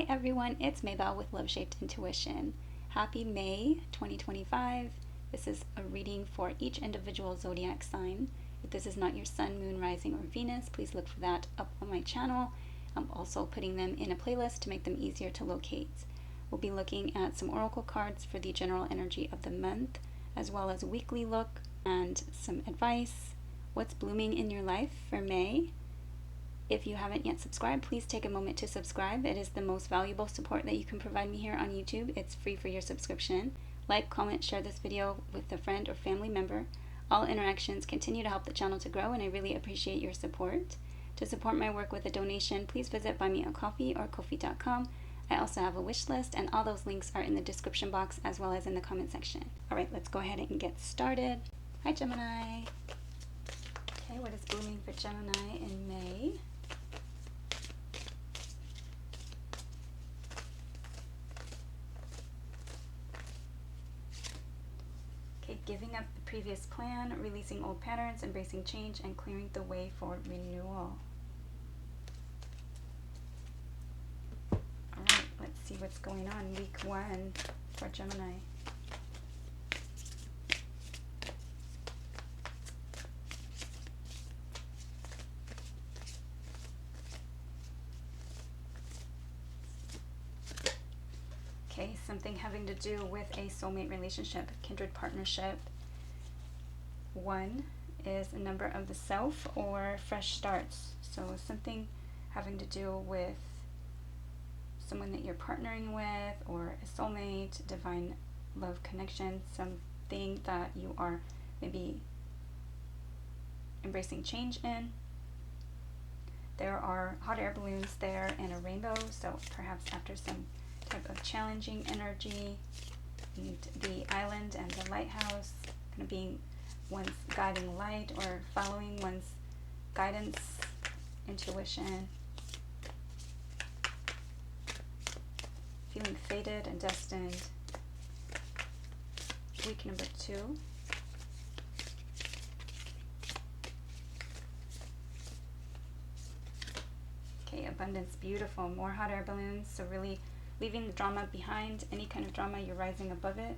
everyone, it's Maybelle with Love Shaped Intuition. Happy May 2025. This is a reading for each individual zodiac sign. If this is not your sun, moon, rising, or Venus, please look for that up on my channel. I'm also putting them in a playlist to make them easier to locate. We'll be looking at some oracle cards for the general energy of the month, as well as a weekly look and some advice. What's blooming in your life for May? If you haven't yet subscribed, please take a moment to subscribe. It is the most valuable support that you can provide me here on YouTube. It's free for your subscription. Like, comment, share this video with a friend or family member. All interactions continue to help the channel to grow, and I really appreciate your support. To support my work with a donation, please visit Buy Me a Coffee or Ko-fi.com. I also have a wish list, and all those links are in the description box as well as in the comment section. All right, let's go ahead and get started. Hi, Gemini. Okay, what is blooming for Gemini in May? Okay, giving up the previous plan, releasing old patterns, embracing change, and clearing the way for renewal. Alright, let's see what's going on week 1 for Gemini. Okay, something having to do with a soulmate relationship, kindred partnership. 1 is a number of the self or fresh starts. So something having to do with someone that you're partnering with, or a soulmate, divine love connection, something that you are maybe embracing change in. There are hot air balloons there and a rainbow, so perhaps after some type of challenging energy, and the island and the lighthouse kind of being one's guiding light or following one's guidance, intuition, feeling fated and destined. Week number 2. Okay, abundance, beautiful, more hot air balloons, so really leaving the drama behind, any kind of drama, you're rising above it,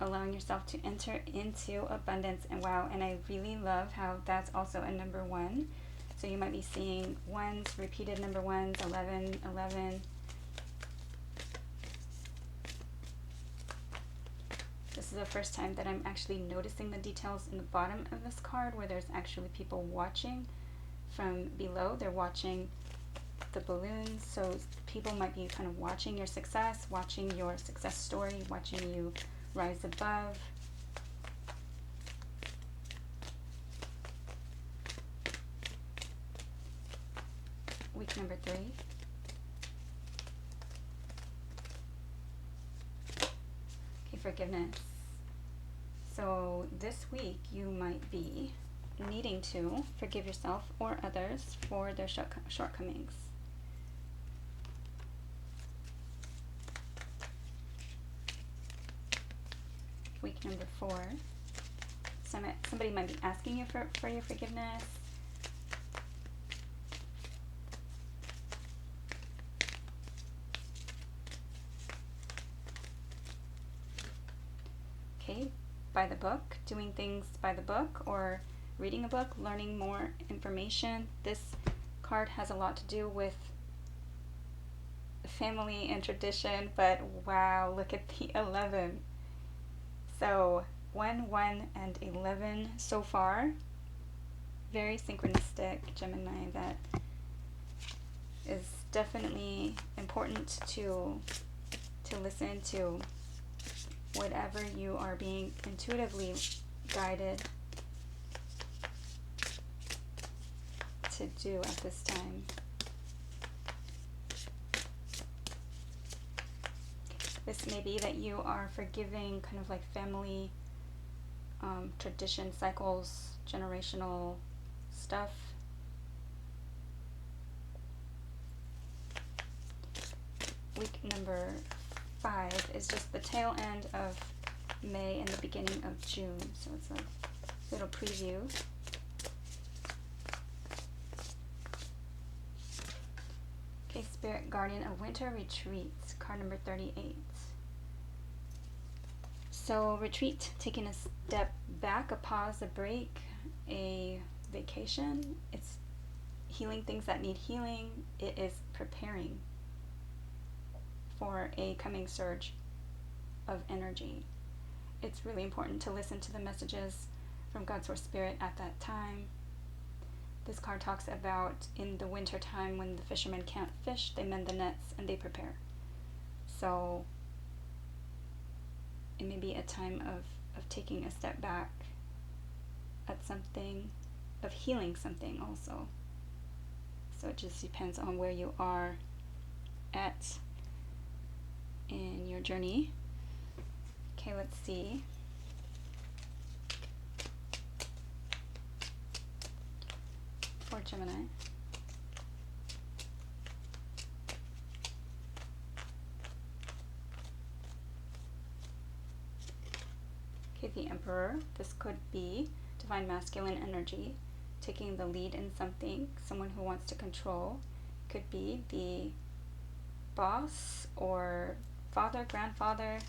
allowing yourself to enter into abundance. And wow, and I really love how that's also a number 1. So you might be seeing ones, repeated number 1s, 11, 11. This is the first time that I'm actually noticing the details in the bottom of this card, where there's actually people watching from below. They're watching the balloons, so people might be kind of watching your success, watching your success story, watching you rise above. Week number 3. Okay, forgiveness. So this week you might be needing to forgive yourself or others for their shortcomings. Week number 4. Somebody might be asking you for your forgiveness. Okay, by the book, doing things by the book, or reading a book, learning more information. This card has a lot to do with family and tradition, but wow, look at the 11. So 1, 1, and 11 so far. Very synchronistic, Gemini. That is definitely important to listen to whatever you are being intuitively guided to do at this time. This may be that you are forgiving kind of like family tradition, cycles, generational stuff. Week number 5 is just the tail end of May and the beginning of June, so it's a little preview. Okay, Spirit Guardian, a winter retreat, card number 38. So retreat, taking a step back, a pause, a break, a vacation. It's healing things that need healing. It is preparing for a coming surge of energy. It's really important to listen to the messages from God's Source Spirit at that time. This card talks about in the winter time when the fishermen can't fish, they mend the nets and they prepare. So it may be a time of taking a step back at something, of healing something also. So it just depends on where you are at in your journey. Okay, let's see. For Gemini. Okay, the Emperor. This could be divine masculine energy, taking the lead in something, someone who wants to control. Could be the boss or father, grandfather,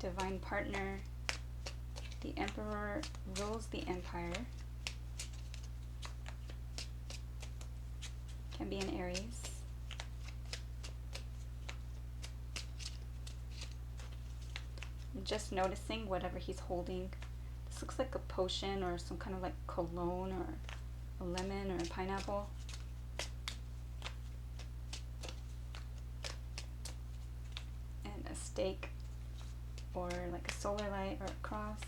divine partner. The Emperor rules the empire. Can be an Aries. I'm just noticing whatever he's holding. This looks like a potion or some kind of like cologne or a lemon or a pineapple. And a stake or like a solar light or a cross.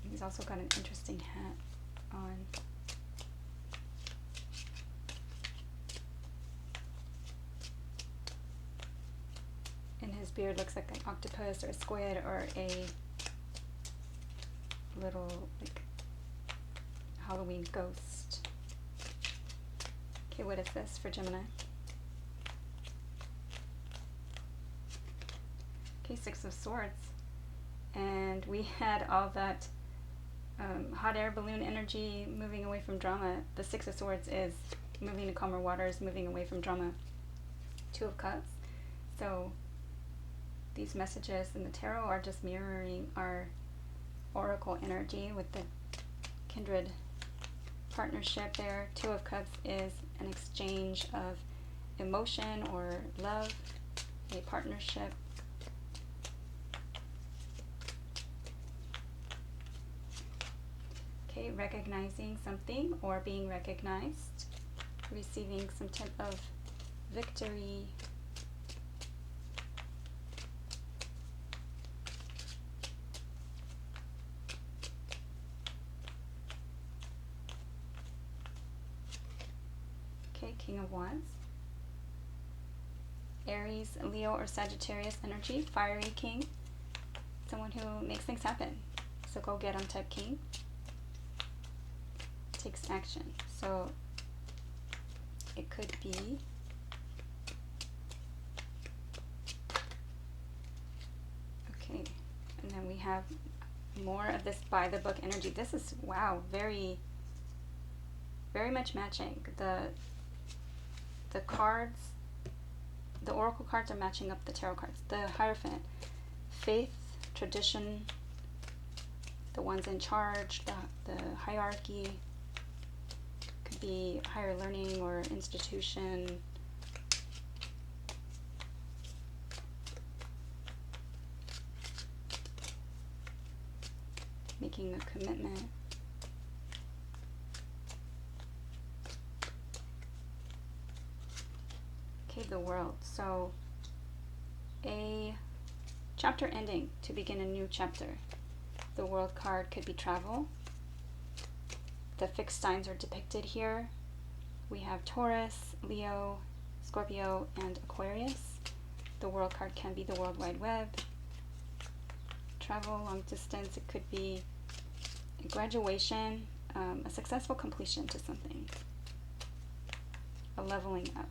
He's also got an interesting hat on. And his beard looks like an octopus or a squid or a little like Halloween ghost. Okay, what is this for Gemini? Okay, Six of Swords. And we had all that hot air balloon energy, moving away from drama. The Six of Swords is moving to calmer waters, moving away from drama. Two of Cups. So these messages in the tarot are just mirroring our oracle energy with the kindred partnership there. Two of Cups is an exchange of emotion or love, a partnership. Okay, recognizing something or being recognized, receiving some type of victory. Okay, King of Wands. Aries, Leo, or Sagittarius energy, fiery king, someone who makes things happen. So go get 'em type king. Takes action. So it could be okay, and then we have more of this by the book energy. This is wow, very much matching. The cards, the oracle cards are matching up the tarot cards. The Hierophant, faith, tradition, the ones in charge, the hierarchy, could be higher learning or institution. Making a commitment. Okay, the World. So a chapter ending to begin a new chapter. The World card could be travel. The fixed signs are depicted here. We have Taurus, Leo, Scorpio, and Aquarius. The World card can be the World Wide Web. Travel, long distance, it could be a graduation, a successful completion to something, a leveling up.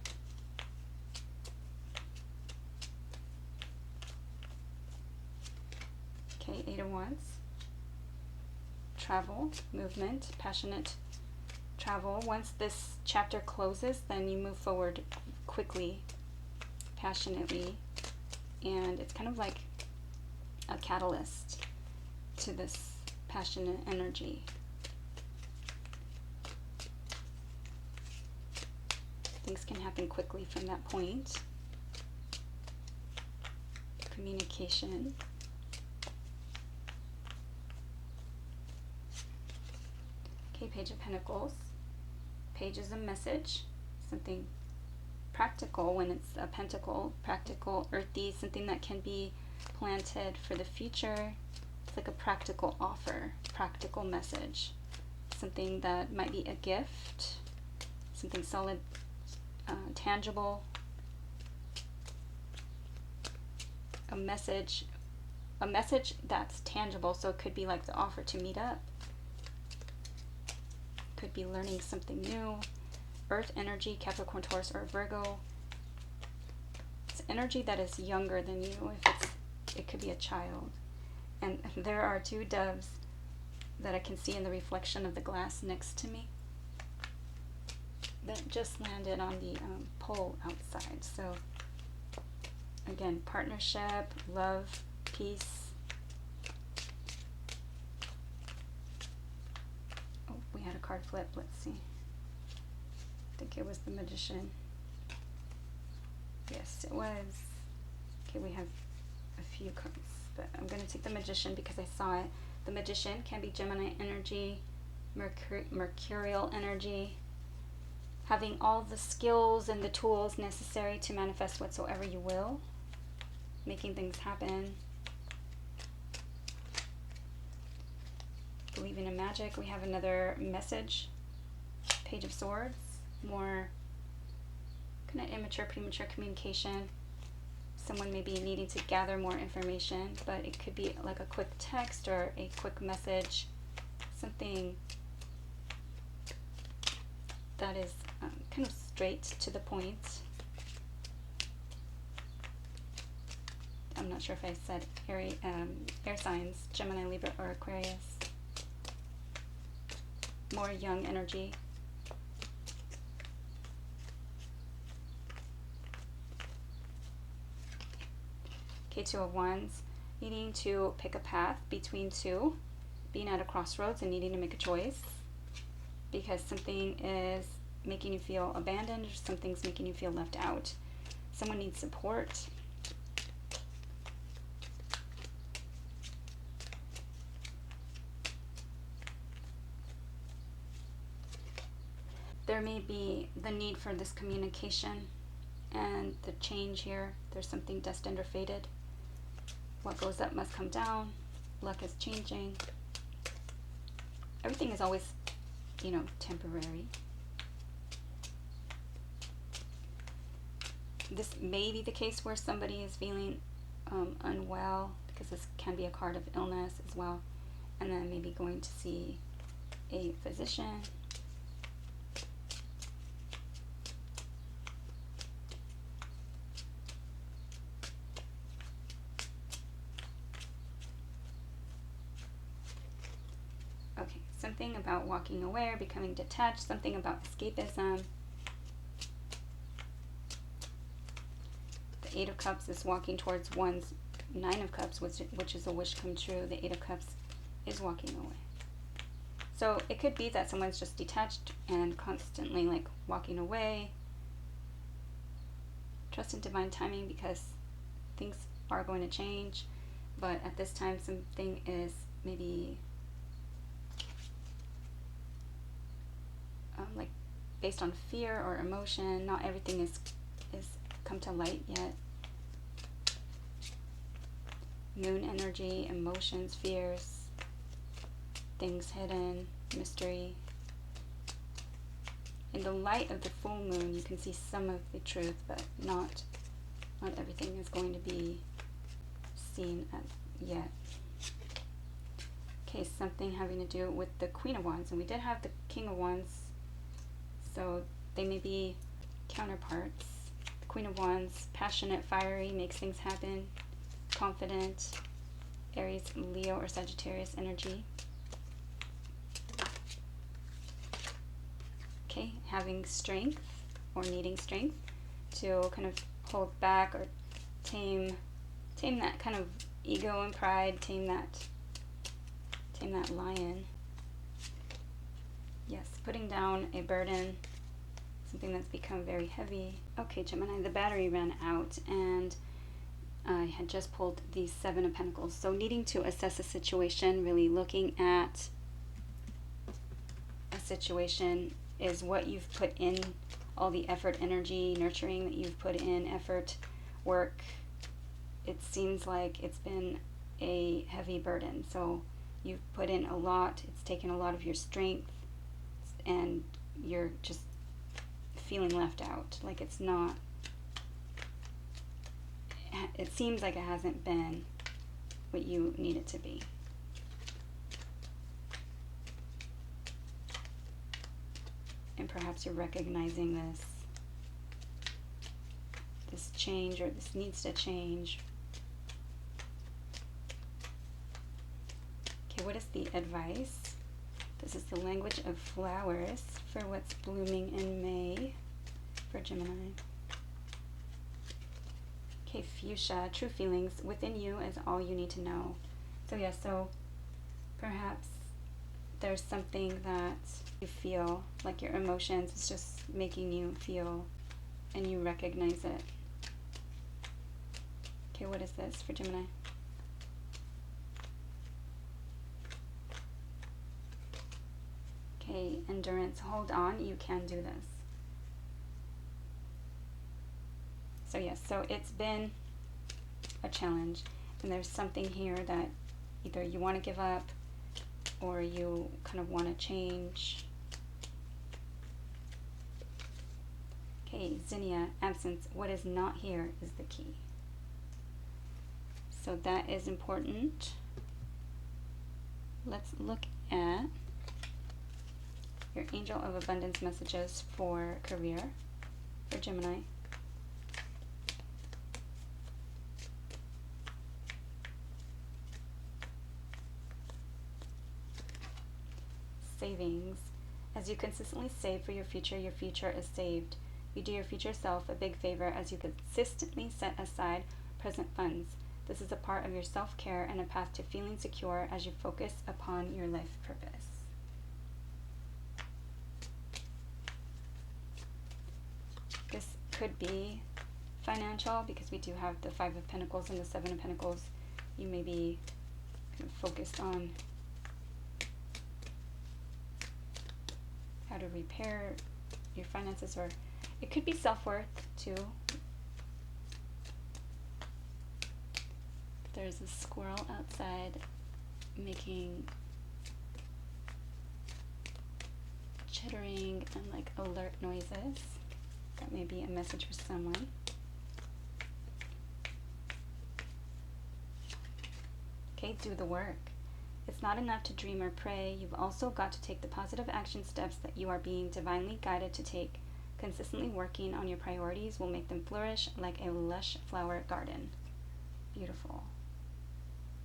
Okay, Eight of Wands. travel, movement, passionate travel. Once this chapter closes, then you move forward quickly, passionately, and it's kind of like a catalyst to this passionate energy. Things can happen quickly from that point. Communication. Okay, Page of Pentacles. Page is a message, something practical when it's a pentacle, practical, earthy, something that can be planted for the future. It's like a practical offer, practical message, something that might be a gift, something solid, tangible, a message that's tangible. So it could be like the offer to meet up, could be learning something new. Earth energy, Capricorn, Taurus, or Virgo. It's energy that is younger than you. It could be a child. And there are two doves that I can see in the reflection of the glass next to me that just landed on the pole outside. So again, partnership, love, peace. Oh, we had a card flip. Let's see. I think it was the Magician. Yes, it was. Okay, we have a few cards, but I'm going to take the Magician because I saw it. The Magician can be Gemini energy, Mercurial energy, having all the skills and the tools necessary to manifest whatsoever you will, making things happen, believing in magic. We have another message, Page of Swords, more kind of immature, premature communication. Someone may be needing to gather more information, but it could be like a quick text or a quick message, something that is kind of straight to the point. I'm not sure if I said air signs, Gemini, Libra, or Aquarius. More young energy. Okay, Two of Wands, needing to pick a path between two, being at a crossroads and needing to make a choice because something is making you feel abandoned or something's making you feel left out. Someone needs support. There may be the need for this communication and the change here. There's something destined or fated. What goes up must come down. Luck is changing. Everything is always, temporary. This may be the case where somebody is feeling unwell, because this can be a card of illness as well. And then maybe going to see a physician. Okay, something about walking away or becoming detached, something about escapism. The Eight of Cups is walking towards one's Nine of Cups, which is a wish come true. The Eight of Cups is walking away. So it could be that someone's just detached and constantly like walking away. Trust in divine timing because things are going to change. But at this time, something is maybe like based on fear or emotion. Not everything is come to light yet. Moon energy, emotions, fears, things hidden, mystery. In the light of the full moon, you can see some of the truth, but not everything is going to be seen yet. Okay, something having to do with the Queen of Wands, and we did have the King of Wands, so they may be counterparts. The Queen of Wands, passionate, fiery, makes things happen, confident, Aries, Leo, or Sagittarius energy. Okay, having strength or needing strength to kind of hold back or tame that kind of ego and pride, tame that lion. Yes, putting down a burden, something that's become very heavy. Okay, Gemini, the battery ran out and I had just pulled the Seven of Pentacles. So needing to assess a situation, really looking at a situation, is what you've put in, all the effort, energy, nurturing that you've put in, effort, work. It seems like it's been a heavy burden. So you've put in a lot, it's taken a lot of your strength, and you're just feeling left out. Like it's not, it seems like it hasn't been what you need it to be. And perhaps you're recognizing this change, or this needs to change. Okay, what is the advice? This is the language of flowers for what's blooming in May for Gemini. Okay, fuchsia, true feelings within you is all you need to know. So yeah, so perhaps there's something that you feel, like your emotions is just making you feel, and you recognize it. Okay, what is this for Gemini? Okay, endurance, hold on, you can do this. So yes, so it's been a challenge, and there's something here that either you want to give up or you kind of want to change. Okay, Zinnia, absence, what is not here is the key. So that is important. Let's look at your Angel of Abundance messages for career for Gemini. Savings. As you consistently save for your future is saved. You do your future self a big favor as you consistently set aside present funds. This is a part of your self-care and a path to feeling secure as you focus upon your life purpose. This could be financial because we do have the Five of Pentacles and the Seven of Pentacles. You may be kind of focused on how to repair your finances, or it could be self-worth too. There's a squirrel outside making chittering and like alert noises. That may be a message for someone. Okay, do the work. It's not enough to dream or pray. You've also got to take the positive action steps that you are being divinely guided to take. Consistently working on your priorities will make them flourish like a lush flower garden. Beautiful.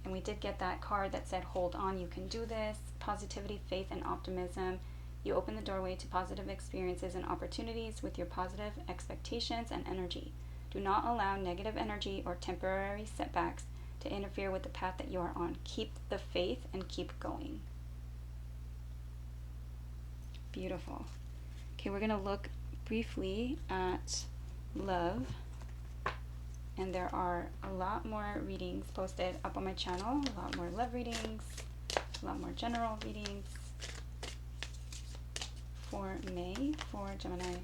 And we did get that card that said, hold on, you can do this. Positivity, faith, and optimism. You open the doorway to positive experiences and opportunities with your positive expectations and energy. Do not allow negative energy or temporary setbacks to interfere with the path that you are on. Keep the faith and keep going. Beautiful. Okay, we're going to look briefly at love. And there are a lot more readings posted up on my channel. A lot more love readings, a lot more general readings for May for Gemini.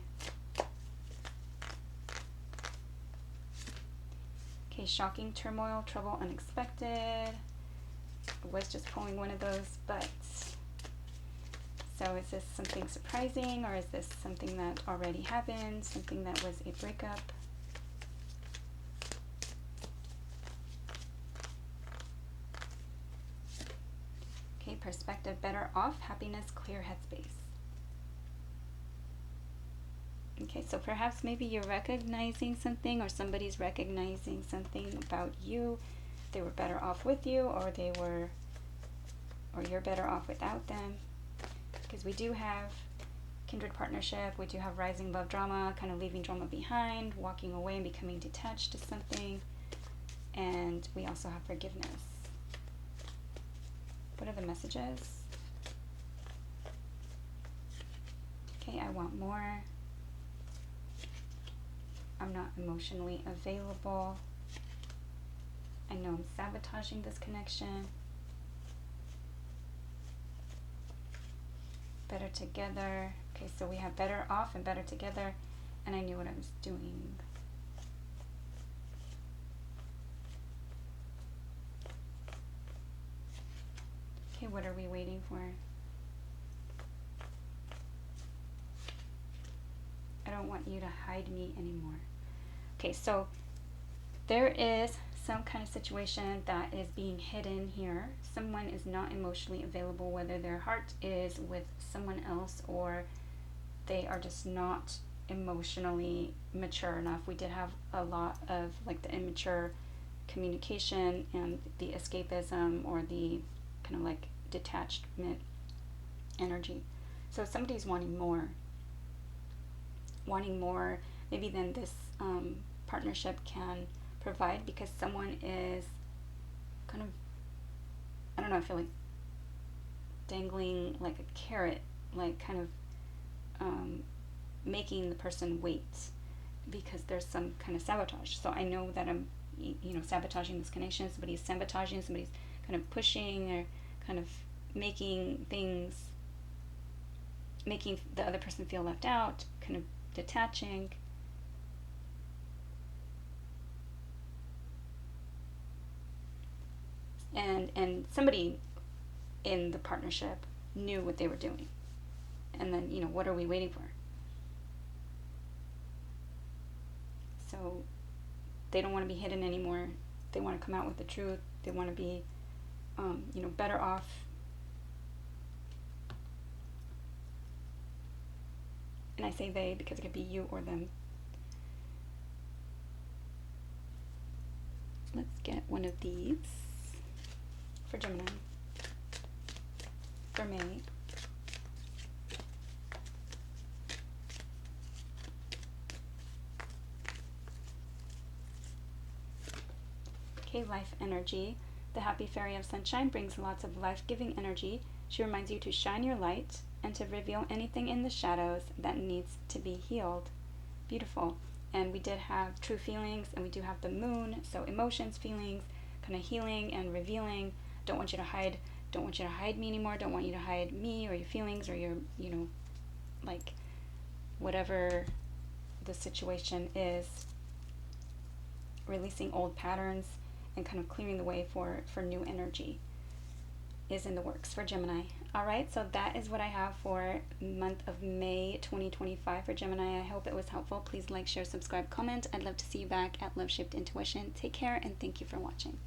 Okay, shocking, turmoil, trouble, unexpected. I was just pulling one of those, but so is this something surprising, or is this something that already happened, something that was a breakup? Okay, perspective, better off, happiness, clear headspace. Okay, so perhaps maybe you're recognizing something, or somebody's recognizing something about you. They were better off with you, or you're better off without them. Because we do have kindred partnership. We do have rising above drama, kind of leaving drama behind, walking away and becoming detached to something. And we also have forgiveness. What are the messages? Okay, I want more. I'm not emotionally available. I know I'm sabotaging this connection. Better together. Okay, so we have better off and better together. And I knew what I was doing. Okay, what are we waiting for? I don't want you to hide me anymore. Okay, so there is some kind of situation that is being hidden here. Someone is not emotionally available, whether their heart is with someone else or they are just not emotionally mature enough. We did have a lot of like the immature communication and the escapism or the kind of like detachment energy. So somebody's wanting more maybe than this partnership can provide, because someone is kind of, I don't know, I feel like dangling like a carrot, like kind of making the person wait because there's some kind of sabotage. So I know that I'm, sabotaging this connection. Somebody's sabotaging, somebody's kind of pushing or kind of making the other person feel left out, kind of detaching. And somebody in the partnership knew what they were doing. And then, what are we waiting for? So they don't want to be hidden anymore. They want to come out with the truth. They want to be, better off. And I say they because it could be you or them. Let's get one of these for Gemini, for May. Okay, life energy. The happy fairy of sunshine brings lots of life-giving energy. She reminds you to shine your light and to reveal anything in the shadows that needs to be healed. Beautiful. And we did have true feelings, and we do have the moon, so emotions, feelings, kind of healing and revealing. Don't want you to hide me anymore. Don't want you to hide me or your feelings or your, like whatever the situation is. Releasing old patterns and kind of clearing the way for new energy is in the works for Gemini. All right, so that is what I have for month of May 2025 for Gemini. I hope it was helpful. Please like, share, subscribe, comment. I'd love to see you back at Love Shaped Intuition. Take care, and thank you for watching.